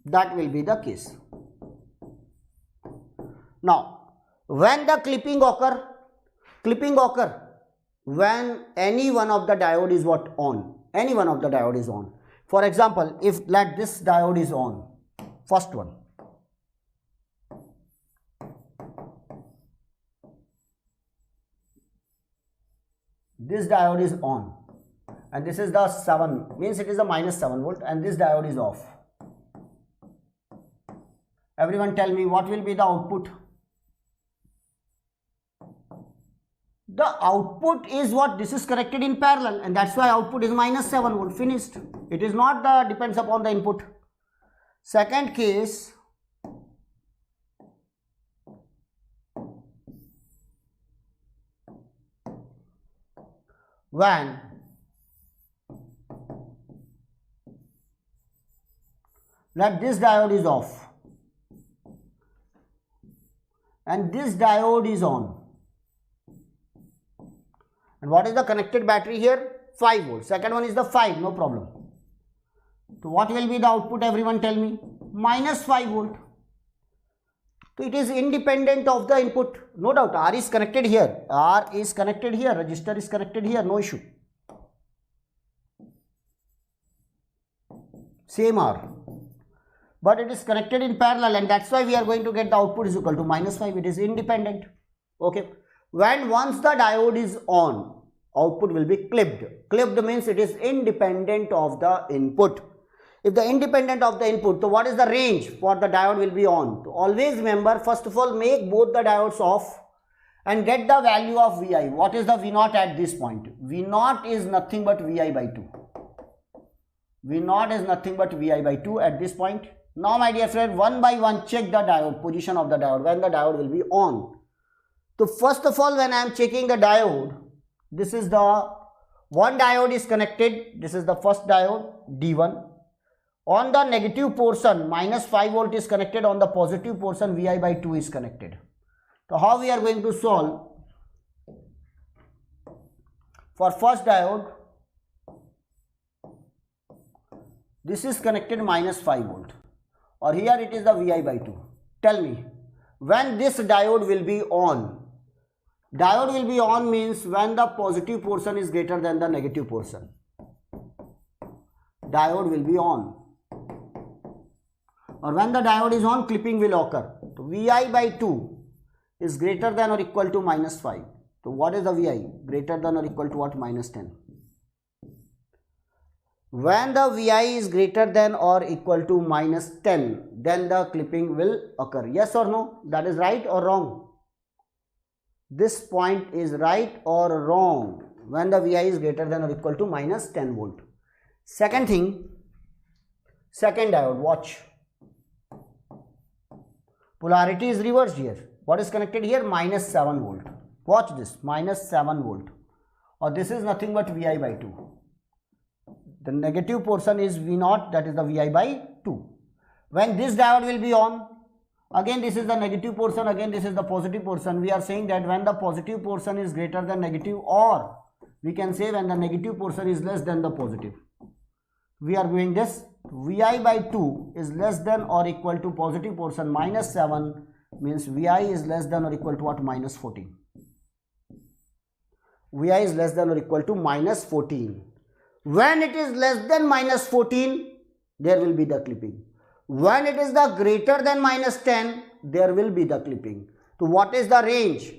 that will be the case. Now, when the clipping occur, when any one of the diode is what on, any one of the diode is on. For example, if let this diode is on, first one, this diode is on, and this is the 7, means it is a minus 7 volt, and this diode is off. Everyone tell me, what will be the output? The output is what? This is connected in parallel, and that's why output is minus 7 volt. Finished. It is not the depends upon the input. Second case, when let this diode is off and this diode is on. And what is the connected battery here? 5 volts. Second one is the 5, no problem. So what will be the output? Everyone tell me. Minus 5 volt. So it is independent of the input. No doubt, R is connected here. R is connected here. Resistor is connected here. No issue. Same R. But it is connected in parallel, and that's why we are going to get the output is equal to minus 5. It is independent. Okay. When once the diode is on, output will be clipped. Clipped means it is independent of the input. If the independent of the input, so what is the range for the diode will be on? So always remember, first of all, make both the diodes off and get the value of Vi. What is the V0 at this point? V0 is nothing but Vi by 2. V0 is nothing but Vi by 2 at this point. Now, my dear friend, one by one check the diode, position of the diode, when the diode will be on. So first of all, when I am checking the diode, this is the one diode is connected. This is the first diode, D1. On the negative portion, minus 5 volt is connected. On the positive portion, Vi by 2 is connected. So how we are going to solve? For first diode, this is connected minus 5 volt. Or here it is the Vi by 2. Tell me, when this diode will be on? Diode will be on means when the positive portion is greater than the negative portion. Diode will be on. Or when the diode is on, clipping will occur. So Vi by 2 is greater than or equal to minus 5. So what is the Vi? Greater than or equal to what? Minus 10. When the Vi is greater than or equal to minus 10, then the clipping will occur. Yes or no? That is right or wrong? This point is right or wrong? When the Vi is greater than or equal to minus 10 volt. Second thing, second diode, watch. Polarity is reversed here. What is connected here? Minus 7 volt. Watch this, minus 7 volt. Or this is nothing but Vi by 2. The negative portion is V0, that is the Vi by 2. When this diode will be on, again this is the negative portion, again this is the positive portion. We are saying that when the positive portion is greater than negative, or we can say when the negative portion is less than the positive. We are doing this. Vi by 2 is less than or equal to positive portion minus 7 means Vi is less than or equal to what? Minus 14. Vi is less than or equal to minus 14. When it is less than minus 14, there will be the clipping. When it is the greater than minus 10, there will be the clipping. So what is the range?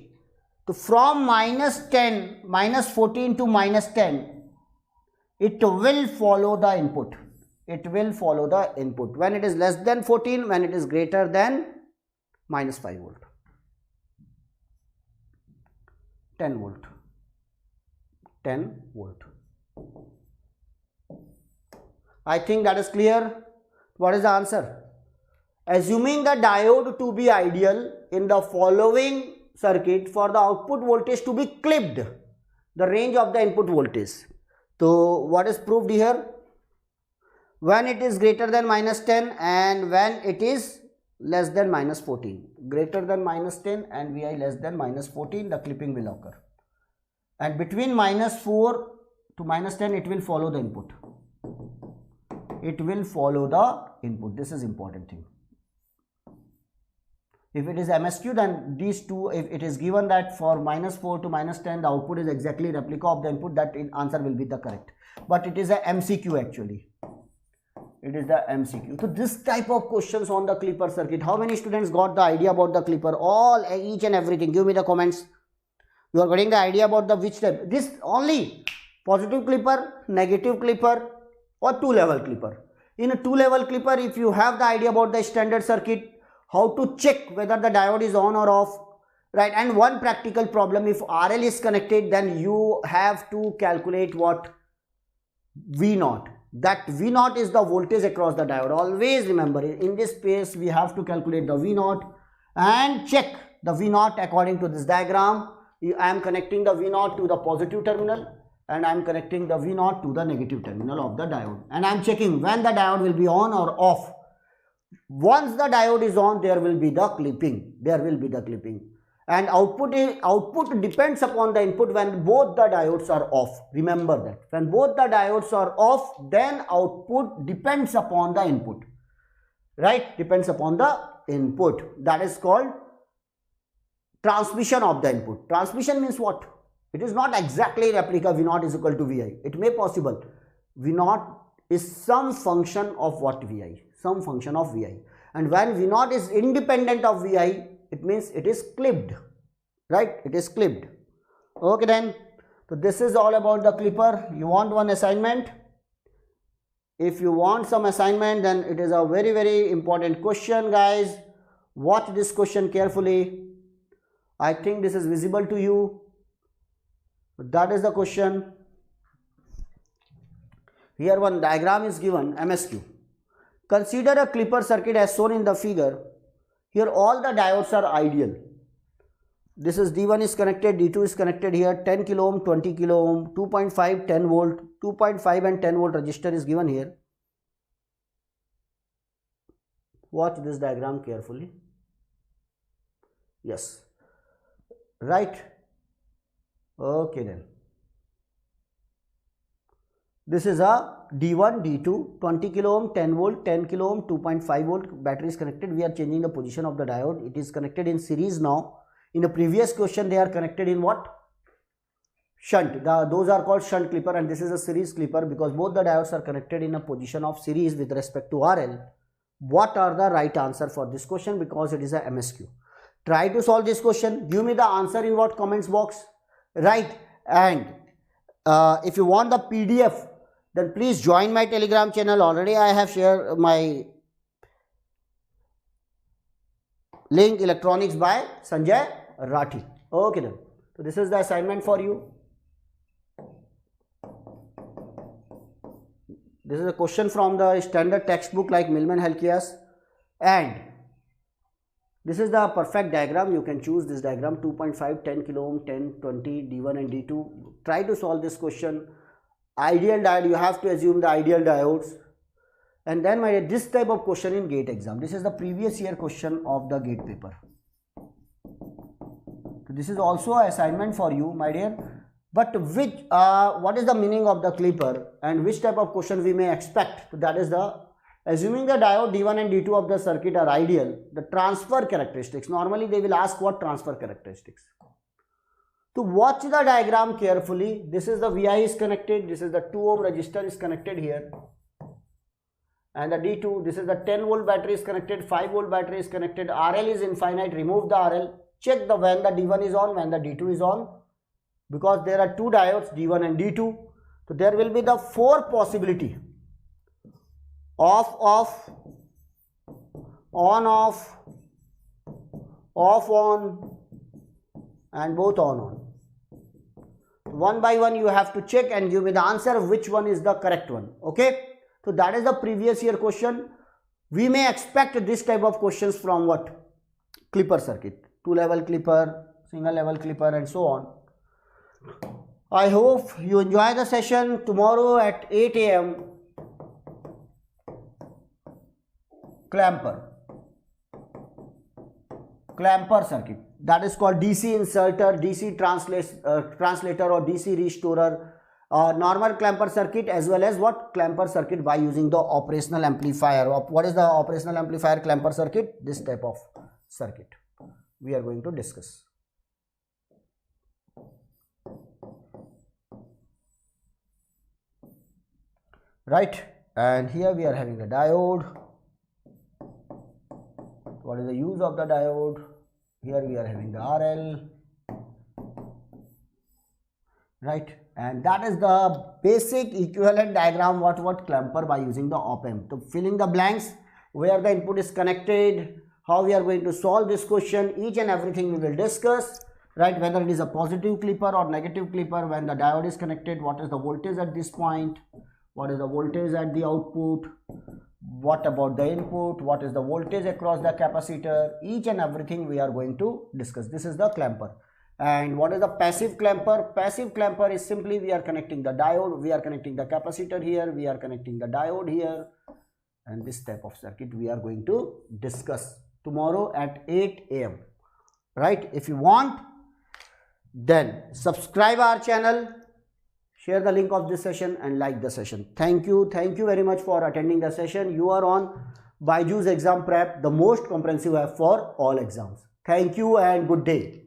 So from minus 10, minus 14 to minus 10, it will follow the input. it will follow the input. When it is less than 14, when it is greater than minus 5 volt, 10 volt, 10 volt. I think that is clear. What is the answer? Assuming the diode to be ideal in the following circuit, for the output voltage to be clipped, the range of the input voltage. So what is proved here? When it is greater than minus 10 and when it is less than minus 14. Greater than minus 10 and Vi less than minus 14, the clipping will occur. And between minus 4 to minus 10, it will follow the input. It will follow the input. This is important thing. If it is MSQ, then these two, if it is given that for minus 4 to minus 10, the output is exactly replica of the input, that answer will be the correct. But it is a MCQ actually. It is the MCQ. So this type of questions on the clipper circuit. How many students got the idea about the clipper? All, each and everything. Give me the comments. You are getting the idea about the which type. This only positive clipper, negative clipper or two-level clipper. In a two-level clipper, if you have the idea about the standard circuit, how to check whether the diode is on or off, right? And one practical problem, if RL is connected, then you have to calculate what? V0. That V0 is the voltage across the diode. Always remember, in this space we have to calculate the V0 and check the V0 according to this diagram. I am connecting the V0 to the positive terminal and I am connecting the V0 to the negative terminal of the diode, and I am checking when the diode will be on or off. Once the diode is on, there will be the clipping. There will be the clipping. And output depends upon the input when both the diodes are off. Remember that. When both the diodes are off, then output depends upon the input. Right? Depends upon the input. That is called transmission of the input. Transmission means what? It is not exactly replica V0 is equal to Vi. It may possible. V0 is some function of what? Vi. Some function of Vi. And when V0 is independent of Vi, it means it is clipped, right? It is clipped. Okay then. So this is all about the clipper. You want one assignment? If you want some assignment, then it is a very, very important question, guys. Watch this question carefully. I think this is visible to you. That is the question. Here one diagram is given, MSQ. Consider a clipper circuit as shown in the figure. Here all the diodes are ideal. This is D1 is connected, D2 is connected here, 10 kilo ohm, 20 kilo ohm, 2.5, 10 volt, 2.5 and 10 volt resistor is given here. Watch this diagram carefully. Yes. Right. Okay then. This is a D1, D2, 20 kilo ohm, 10 volt, 10 kilo ohm, 2.5 volt battery is connected. We are changing the position of the diode. It is connected in series now. In the previous question, they are connected in what? Shunt. Those are called shunt clipper, and this is a series clipper because both the diodes are connected in a position of series with respect to RL. What are the right answer for this question? Because it is a MSQ. Try to solve this question. Give me the answer in what comments box. Right. And if you want the PDF, then please join my Telegram channel. Already I have shared my link, Electronics by Sanjay Rathi. Okay then. So this is the assignment for you. This is a question from the standard textbook like Millman Helkias, and this is the perfect diagram. You can choose this diagram: 2.5, 10 kilo ohm, 10, 20, D1 and D2. Try to solve this question. Ideal diode, you have to assume the ideal diodes. And then this type of question in GATE exam. This is the previous year question of the GATE paper. So this is also an assignment for you, my dear. But what is the meaning of the clipper and which type of question we may expect? So that is the, assuming the diode D1 and D2 of the circuit are ideal, the transfer characteristics. Normally they will ask what transfer characteristics. To watch the diagram carefully. This is the Vi is connected. This is the 2 ohm resistor is connected here. And the D2, this is the 10 volt battery is connected, 5 volt battery is connected. RL is infinite. Remove the RL. Check the when the D1 is on, when the D2 is on. Because there are two diodes, D1 and D2. So there will be the 4 possibility. off off, on off, off on, and both on. One by one you have to check and give me the answer of which one is the correct one. Okay, so that is the previous year question. We may expect this type of questions from what? Clipper circuit, 2-level clipper, single level clipper, and so on. I hope you enjoy the session. Tomorrow at 8 AM, clamper circuit, that is called DC inserter, DC translator or DC restorer, normal clamper circuit, as well as what? Clamper circuit by using the operational amplifier. What is the operational amplifier clamper circuit? This type of circuit we are going to discuss. Right, and here we are having a diode. What is the use of the diode? Here we are having the RL, right, and that is the basic equivalent diagram what clamper by using the op-amp. So filling the blanks, where the input is connected, how we are going to solve this question, each and everything we will discuss, right, whether it is a positive clipper or negative clipper. When the diode is connected, what is the voltage at this point, what is the voltage at the output, what about the input, what is the voltage across the capacitor, each and everything we are going to discuss. This is the clamper. And what is the passive clamper? Passive clamper is simply we are connecting the diode, we are connecting the capacitor here, we are connecting the diode here, and this type of circuit we are going to discuss tomorrow at 8 AM, right? If you want, then subscribe our channel, share the link of this session, and like the session. Thank you very much for attending the session. You are on BYJU'S exam prep, the most comprehensive app for all exams. Thank you and good day.